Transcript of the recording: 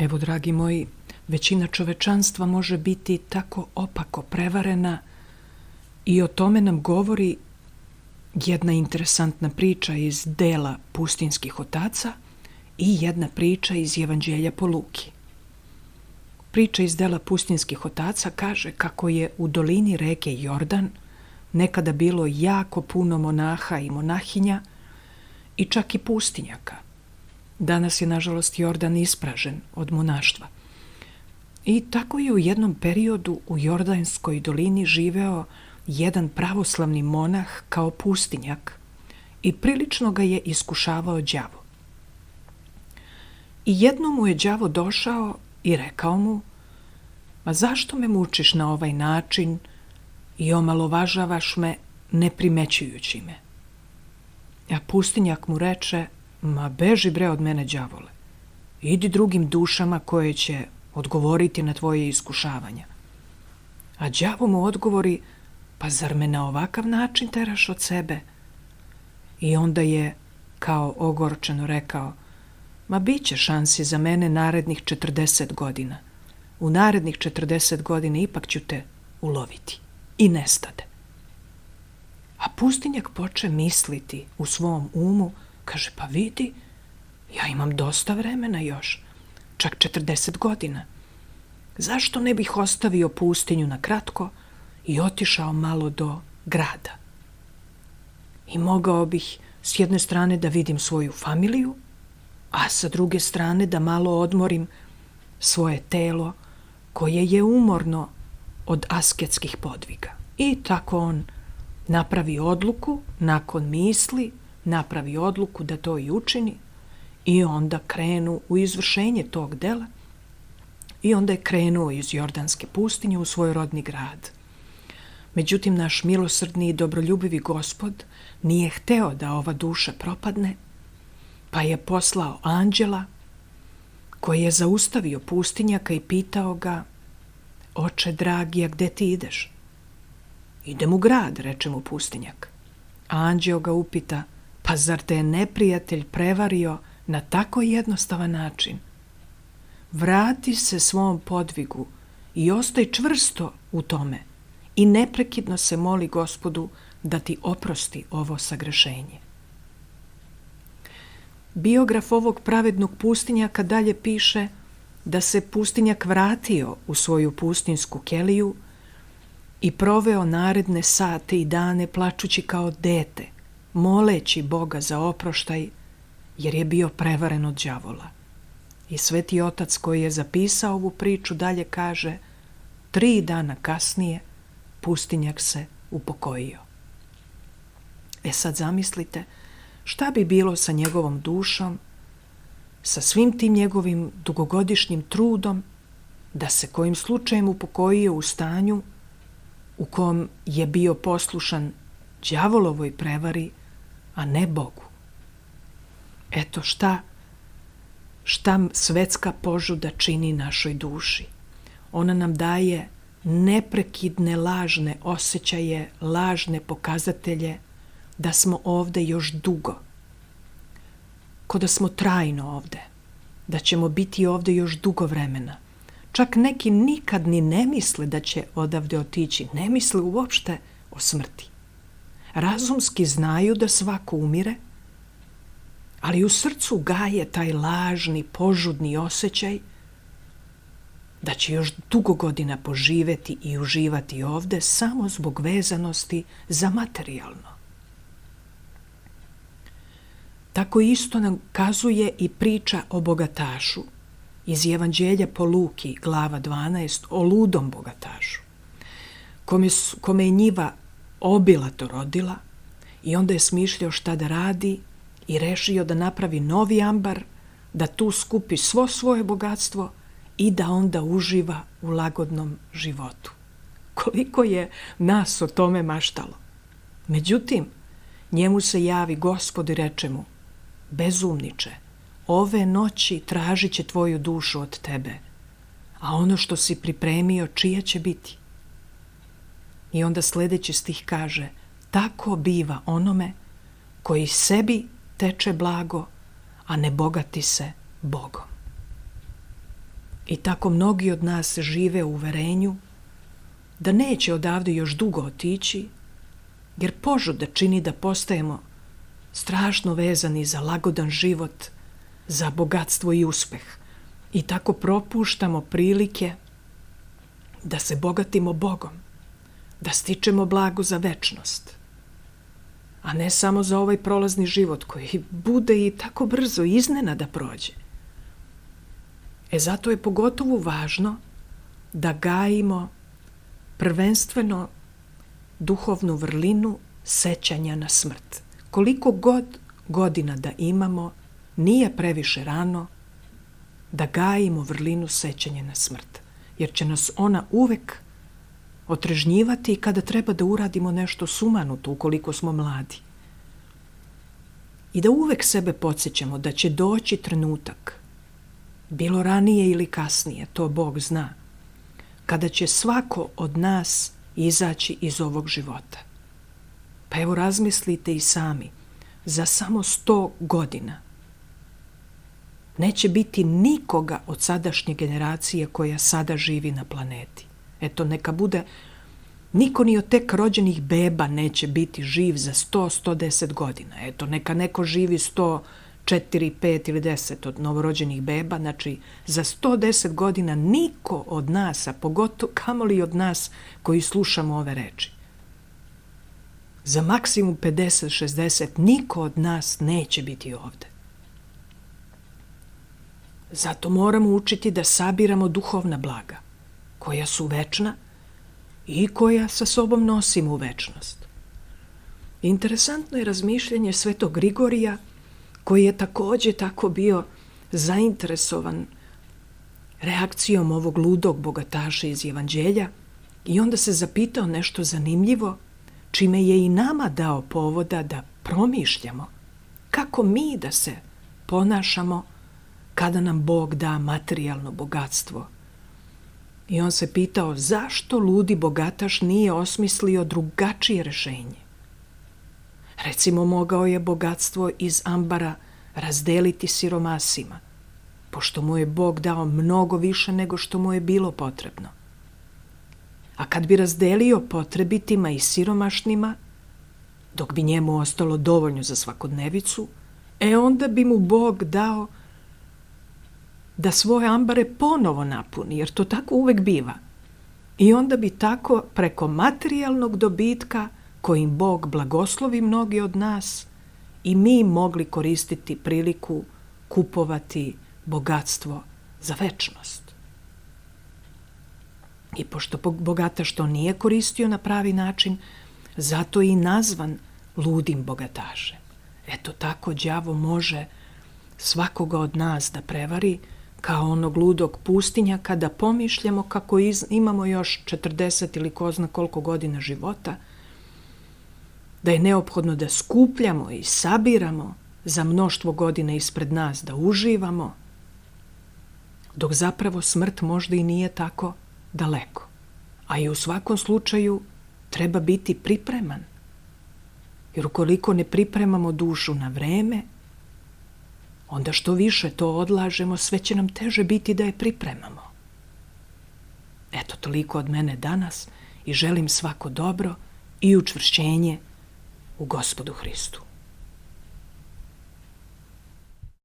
Evo, dragi moji, većina čovečanstva može biti tako opako prevarena i o tome nam govori jedna interesantna priča iz dela Pustinjskih otaca i jedna priča iz Evanđelja po Luki. Priča iz dela Pustinjskih otaca kaže kako je u dolini reke Jordan nekada bilo jako puno monaha i monahinja i čak i pustinjaka. Danas je, nažalost, Jordan ispražen od monaštva. I tako je u jednom periodu u Jordanskoj dolini živeo jedan pravoslavni monah kao pustinjak i prilično ga je iskušavao đavo. I jednom mu je đavo došao i rekao mu: "Ma zašto me mučiš na ovaj način i omalovažavaš me ne primećujući me?" A pustinjak mu reče: "Ma beži bre od mene, đavole. Idi drugim dušama koje će odgovoriti na tvoje iskušavanja." A đavo mu odgovori: "Pa zar me na ovakav način teraš od sebe?" I onda je kao ogorčeno rekao: "Ma bit će šansi za mene narednih 40 godina. U narednih 40 godina ipak ću te uloviti." I nestade. A pustinjak poče misliti u svom umu, kaže: "Pa vidi, ja imam dosta vremena još, čak 40 godina. Zašto ne bih ostavio pustinju na kratko i otišao malo do grada? I mogao bih s jedne strane da vidim svoju familiju, a sa druge strane da malo odmorim svoje telo koje je umorno od asketskih podviga." I tako on napravi odluku, nakon misli, napravi odluku da to i učini i onda krenu u izvršenje tog dela i onda je krenuo iz Jordanske pustinje u svoj rodni grad. Međutim, naš milosrdni i dobroljubivi Gospod nije hteo da ova duša propadne, pa je poslao anđela koji je zaustavio pustinjaka i pitao ga: "Oče dragi, a gde ti ideš?" "Idem u grad," reče mu pustinjak. A anđeo ga upita: "Pa zar te je neprijatelj prevario na tako jednostavan način? Vrati se svom podvigu i ostaj čvrsto u tome i neprekidno se moli Gospodu da ti oprosti ovo sagrešenje." Biograf ovog pravednog pustinjaka dalje piše da se pustinjak vratio u svoju pustinjsku keliju i proveo naredne sate i dane plačući kao dete, moleći Boga za oproštaj, jer je bio prevaren od đavola. I Sveti Otac koji je zapisao ovu priču dalje kaže: 3 dana kasnije pustinjak se upokojio. Sad zamislite šta bi bilo sa njegovom dušom, sa svim tim njegovim dugogodišnjim trudom, da se kojim slučajem upokojio u stanju u kom je bio poslušan đavolovoj prevari, a ne Bogu. Eto šta svetska požuda čini našoj duši. Ona nam daje neprekidne lažne osjećaje, lažne pokazatelje da smo ovde još dugo, ko da smo trajno ovde, da ćemo biti ovde još dugo vremena. Čak neki nikad ni ne misle da će odavde otići, ne misle uopšte o smrti. Razumski znaju da svako umire, ali u srcu gaje taj lažni, požudni osjećaj da će još dugo godina poživeti i uživati ovde samo zbog vezanosti za materijalno. Tako isto nam kazuje i priča o bogatašu iz Evanđelja po Luki, glava 12, o ludom bogatašu, kome je njiva obilato rodila i onda je smišljao šta da radi i rešio da napravi novi ambar, da tu skupi svo svoje bogatstvo i da onda uživa u lagodnom životu. Koliko je nas o tome maštalo. Međutim, njemu se javi Gospod i reče mu: "Bezumniče, ove noći tražit će tvoju dušu od tebe, a ono što si pripremio čija će biti?" I onda sljedeći stih kaže: "Tako biva onome koji sebi teče blago, a ne bogati se Bogom." I tako mnogi od nas žive u uverenju da neće odavde još dugo otići, jer požuda čini da postajemo strašno vezani za lagodan život, za bogatstvo i uspeh. I tako propuštamo prilike da se bogatimo Bogom, da stičemo blago za večnost, a ne samo za ovaj prolazni život koji bude i tako brzo iznenada prođe. Zato je pogotovo važno da gajimo prvenstveno duhovnu vrlinu sećanja na smrt. Koliko god godina da imamo, nije previše rano da gajimo vrlinu sećanja na smrt, jer će nas ona uvek otrežnjivati kada treba da uradimo nešto sumanuto ukoliko smo mladi. I da uvek sebe podsjećamo da će doći trenutak, bilo ranije ili kasnije, to Bog zna, kada će svako od nas izaći iz ovog života. Pa evo razmislite i sami, za samo 100 godina neće biti nikoga od sadašnje generacije koja sada živi na planeti. Eto, neka bude, niko ni od tek rođenih beba neće biti živ za 100-110 godina. Eto, neka neko živi 104, 5 ili 10 od novorođenih beba, znači za 110 godina niko od nas, a pogotovo kamoli od nas koji slušamo ove reči, za maksimum 50-60 niko od nas neće biti ovde. Zato moramo učiti da sabiramo duhovna blaga, koja su večna i koja sa sobom nosimo u večnost. Interesantno je razmišljanje svetog Grigorija, koji je takođe tako bio zainteresovan reakcijom ovog ludog bogataša iz Evanđelja i onda se zapitao nešto zanimljivo, čime je i nama dao povoda da promišljamo kako mi da se ponašamo kada nam Bog da materijalno bogatstvo. I on se pitao zašto ludi bogataš nije osmislio drugačije rešenje. Recimo, mogao je bogatstvo iz ambara razdeliti siromasima, pošto mu je Bog dao mnogo više nego što mu je bilo potrebno. A kad bi razdelio potrebitima i siromašnima, dok bi njemu ostalo dovoljno za svakodnevicu, onda bi mu Bog dao da svoje ambare ponovo napuni, jer to tako uvek biva. I onda bi tako preko materijalnog dobitka kojim Bog blagoslovi mnogi od nas i mi mogli koristiti priliku kupovati bogatstvo za večnost. I pošto bogataš to nije koristio na pravi način, zato je i nazvan ludim bogatašem. Eto tako đavo može svakoga od nas da prevari kao onog ludog pustinjaka, da pomišljamo kako imamo još 40 ili ko zna koliko godina života, da je neophodno da skupljamo i sabiramo za mnoštvo godina ispred nas, da uživamo, dok zapravo smrt možda i nije tako daleko. A i u svakom slučaju treba biti pripreman. Jer ukoliko ne pripremamo dušu na vreme, onda što više to odlažemo, sve će nam teže biti da je pripremamo. Eto, toliko od mene danas i želim svako dobro i učvršćenje u Gospodu Hristu.